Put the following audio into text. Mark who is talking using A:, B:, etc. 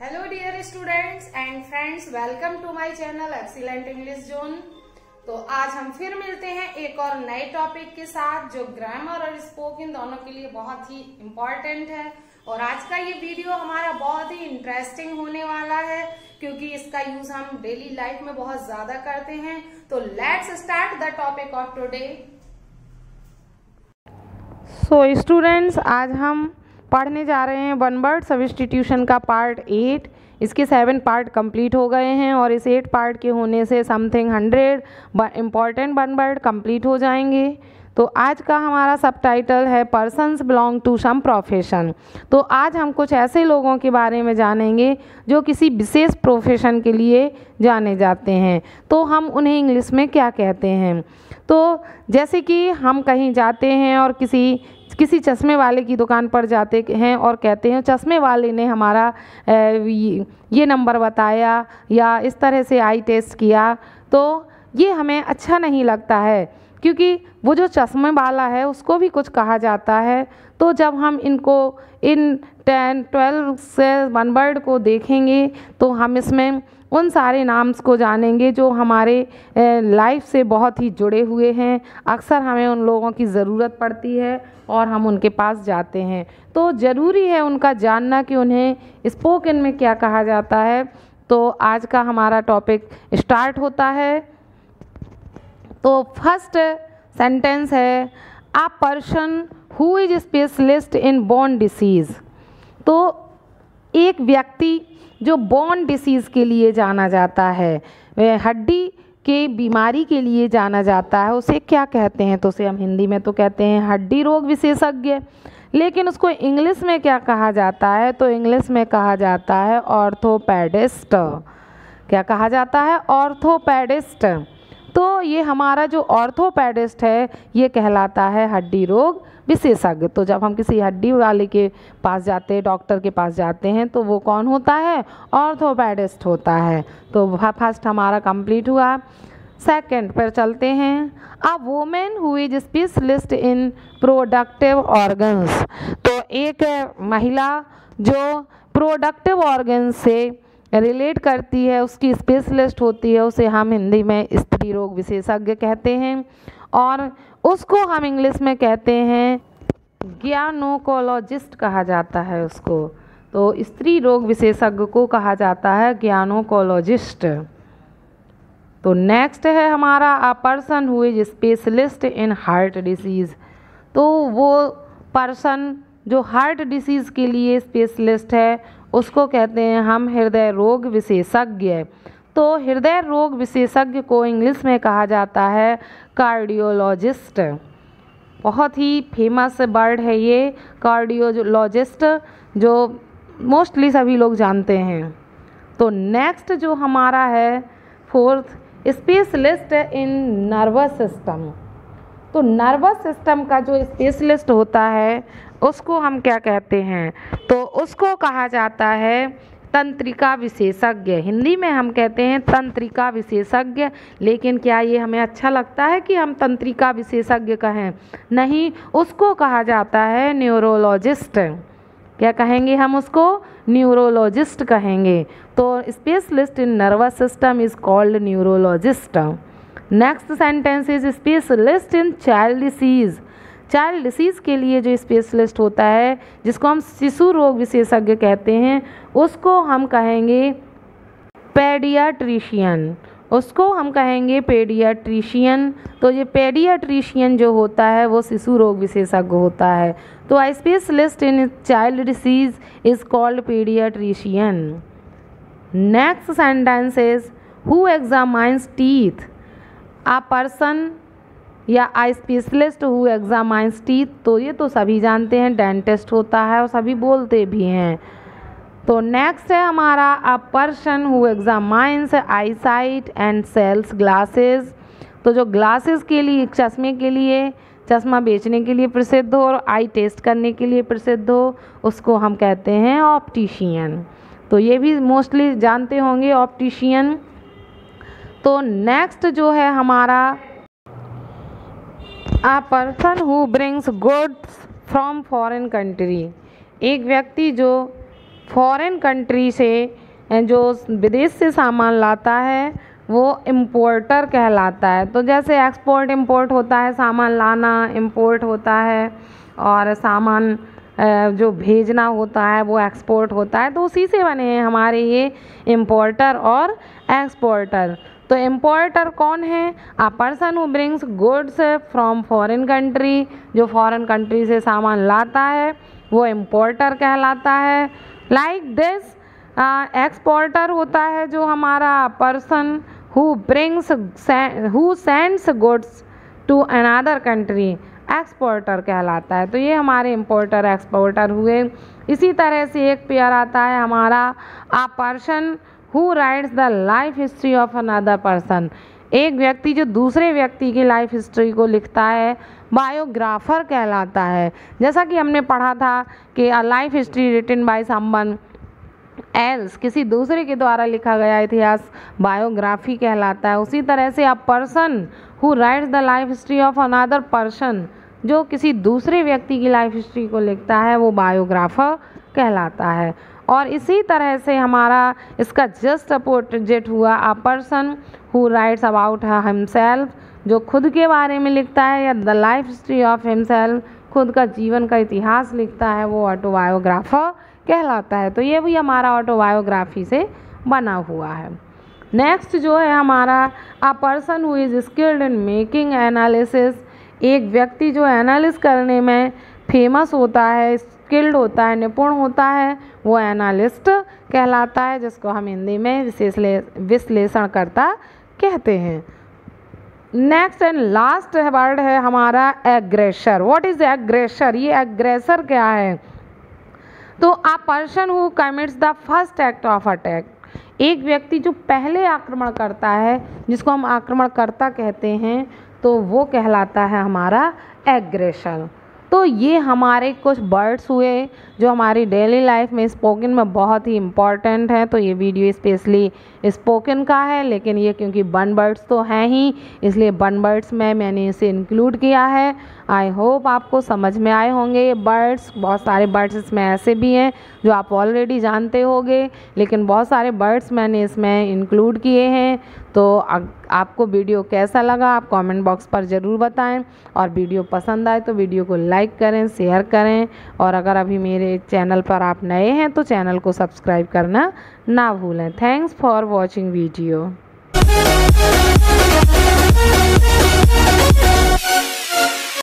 A: Hello dear students and friends, welcome to my channel excellent English zone. तो आज हम फिर मिलते हैं एक और नए टॉपिक के साथ जो ग्रामर और स्पोकन दोनों के लिए बहुत ही इम्पोर्टेंट है। और आज का ये वीडियो हमारा बहुत ही इंटरेस्टिंग होने वाला है क्योंकि इसका यूज हम डेली लाइफ में बहुत ज्यादा करते हैं। तो let's start the topic of today.
B: So students, आज हम पढ़ने जा रहे हैं वन वर्ड सब्स्टिट्यूशन का पार्ट 8। इसके 7 पार्ट कंप्लीट हो गए हैं और इस 8 पार्ट के होने से something 100 important one word complete हो जाएंगे। तो आज का हमारा सब टाइटल है persons belong to some profession. तो आज हम कुछ ऐसे लोगों के बारे में जानेंगे जो किसी विशेष प्रोफेशन के लिए जाने जाते हैं। तो हम उन्हें इंग्लिश में क्या कहते हैं। तो जैसे कि हम कहीं जाते हैं और किसी चश्मे वाले की दुकान पर जाते हैं और कहते हैं चश्मे वाले ने हमारा ये नंबर बताया या इस तरह से आई टेस्ट किया, तो ये हमें अच्छा नहीं लगता है क्योंकि वो जो चश्मे वाला है उसको भी कुछ कहा जाता है। तो जब हम इन 10-12 से वन वर्ड को देखेंगे तो हम इसमें उन सारे नाम्स को जानेंगे जो हमारे लाइफ से बहुत ही जुड़े हुए हैं। अक्सर हमें उन लोगों की ज़रूरत पड़ती है और हम उनके पास जाते हैं, तो ज़रूरी है उनका जानना कि उन्हें स्पोकन में क्या कहा जाता है। तो आज का हमारा टॉपिक स्टार्ट होता है। तो फर्स्ट सेंटेंस है अ person who is specialist in bone disease. तो एक व्यक्ति जो बोन डिसीज़ के लिए जाना जाता है, वह हड्डी के बीमारी के लिए जाना जाता है, उसे क्या कहते हैं? तो उसे हम हिंदी में तो कहते हैं हड्डी रोग विशेषज्ञ। लेकिन उसको इंग्लिश में क्या कहा जाता है? तो इंग्लिश में कहा जाता है ऑर्थोपेडिस्ट। क्या कहा जाता है? ऑर्थोपेडिस्ट। तो ये हमारा जो ऑर्थोपेडिस्ट है ये कहलाता है हड्डी रोग विशेषज्ञ। तो जब हम किसी हड्डी वाले के पास जाते हैं, डॉक्टर के पास जाते हैं, तो वो कौन होता है? ऑर्थोपेडिस्ट होता है। तो फर्स्ट हमारा कंप्लीट हुआ। सेकंड पर चलते हैं a women who is specialist in productive organs. तो एक महिला जो प्रोडक्टिव ऑर्गन्स से रिलेट करती है, उसकी स्पेशलिस्ट होती है, उसे हम हिंदी में स्त्री रोग विशेषज्ञ कहते हैं और उसको हम इंग्लिश में कहते हैं ग्यानोकोलॉजिस्ट कहा जाता है उसको। तो स्त्री रोग विशेषज्ञ को कहा जाता है ग्यानोकोलॉजिस्ट। तो नेक्स्ट है हमारा a person who is specialist in heart disease. तो वो पर्सन जो हार्ट डिसीज़ के लिए स्पेशलिस्ट है उसको कहते हैं हम हृदय रोग विशेषज्ञ। तो हृदय रोग विशेषज्ञ को इंग्लिश में कहा जाता है कार्डियोलॉजिस्ट। बहुत ही फेमस वर्ड है ये कार्डियोलॉजिस्ट, जो मोस्टली सभी लोग जानते हैं। तो नेक्स्ट जो हमारा है fourth specialist in nervous system. तो नर्वस सिस्टम का जो स्पेशलिस्ट होता है उसको हम क्या कहते हैं? तो उसको कहा जाता है तंत्रिका विशेषज्ञ। हिंदी में हम कहते हैं तंत्रिका विशेषज्ञ। लेकिन क्या ये हमें अच्छा लगता है कि हम तंत्रिका विशेषज्ञ कहें? नहीं, उसको कहा जाता है न्यूरोलॉजिस्ट। क्या कहेंगे हम उसको? न्यूरोलॉजिस्ट कहेंगे। तो specialist in nervous system is called neurologist. Next sentence is specialist in child disease. Child disease के लिए जो स्पेशलिस्ट होता है, जिसको हम शिशु रोग विशेषज्ञ कहते हैं, उसको हम कहेंगे पेडियाट्रिशियन। उसको हम कहेंगे पेडियाट्रिशियन। तो ये पेडियाट्रिशियन जो होता है वो शिशु रोग विशेषज्ञ होता है। तो a specialist in child disease is called paediatrician. Next sentence is who examines teeth. A person या a specialist who examines teeth. तो ये तो सभी जानते हैं, डेंटिस्ट होता है और सभी बोलते भी हैं। तो नेक्स्ट है हमारा a person who examines eyesight and sells glasses. तो जो ग्लासेस के लिए, चश्मे के लिए, चश्मा बेचने के लिए प्रसिद्ध हो और आई टेस्ट करने के लिए प्रसिद्ध हो, उसको हम कहते हैं ऑप्टिशियन। तो ये भी मोस्टली जानते होंगे ऑप्टिशियन। तो नेक्स्ट जो है हमारा a person who brings goods from foreign country. एक व्यक्ति जो फॉरेन कंट्री से जो विदेश से सामान लाता है वो इम्पोर्टर कहलाता है। तो जैसे एक्सपोर्ट इम्पोर्ट होता है, सामान लाना इम्पोर्ट होता है, और सामान जो भेजना होता है वो एक्सपोर्ट होता है। तो उसी से बने हैं हमारे ये इम्पोर्टर और एक्सपोर्टर। तो इम्पोर्टर कौन है? अ person who brings goods from foreign country, जो फॉरेन कंट्री से सामान लाता है वो इम्पोर्टर कहलाता है। लाइक दिस एक्सपोर्टर होता है जो हमारा person who sends goods to another country, exporter कहलाता है। तो ये हमारे इम्पोर्टर एक्सपोर्टर हुए। इसी तरह से एक पेयर आता है हमारा a person who rights the life history of another person, एक व्यक्ति जो दूसरे व्यक्ति की लाइफ हिस्ट्री को लिखता है बायोग्राफर कहलाता है। जैसा कि हमने पढ़ा था कि a life history written by someone else, किसी दूसरे के द्वारा लिखा गया इतिहास बायोग्राफी कहलाता है। उसी तरह से अ person who rights the life history of another person, जो किसी दूसरे व्यक्ति की लाइफ हिस्ट्री को लिखता है वो बायोग्राफर कहलाता है। और इसी तरह से हमारा इसका जस्ट अपोजिट हुआ अ person who writes about himself, जो खुद के बारे में लिखता है, या the life history of himself, खुद का जीवन का इतिहास लिखता है, वो ऑटोबायोग्राफर कहलाता है। तो ये भी हमारा ऑटोबायोग्राफी से बना हुआ है। नेक्स्ट जो है हमारा a person who is skilled in making analysis, एक व्यक्ति जो एनालिस करने में फेमस होता है, स्किल्ड होता है, निपुण होता है, वो एनालिस्ट कहलाता है, जिसको हम हिंदी में विश्लेषणकर्ता कहते हैं। नेक्स्ट एंड लास्ट वर्ड है हमारा एग्रेसर। What is aggressor? ये एग्रेसर क्या है? तो अ person who commits the first act of attack, एक व्यक्ति जो पहले आक्रमण करता है, जिसको हम आक्रमणकर्ता कहते हैं, तो वो कहलाता है हमारा एग्रेसर। तो ये हमारे कुछ वर्ड्स हुए जो हमारी डेली लाइफ में स्पोकन में बहुत ही इम्पॉर्टेंट हैं। तो ये वीडियो स्पेशली स्पोकन का है, लेकिन ये क्योंकि वन वर्ड्स तो हैं ही, इसलिए वन वर्ड्स में मैंने इसे इंक्लूड किया है। आई होप आपको समझ में आए होंगे ये वर्ड्स। बहुत सारे वर्ड्स इसमें ऐसे भी हैं जो आप ऑलरेडी जानते होंगे, लेकिन बहुत सारे वर्ड्स मैंने इसमें इंक्लूड किए हैं। तो आपको वीडियो कैसा लगा आप कमेंट बॉक्स पर ज़रूर बताएं, और वीडियो पसंद आए तो वीडियो को लाइक करें, शेयर करें, और अगर अभी मेरे चैनल पर आप नए हैं तो चैनल को सब्सक्राइब करना ना भूलें। Thanks for watching video.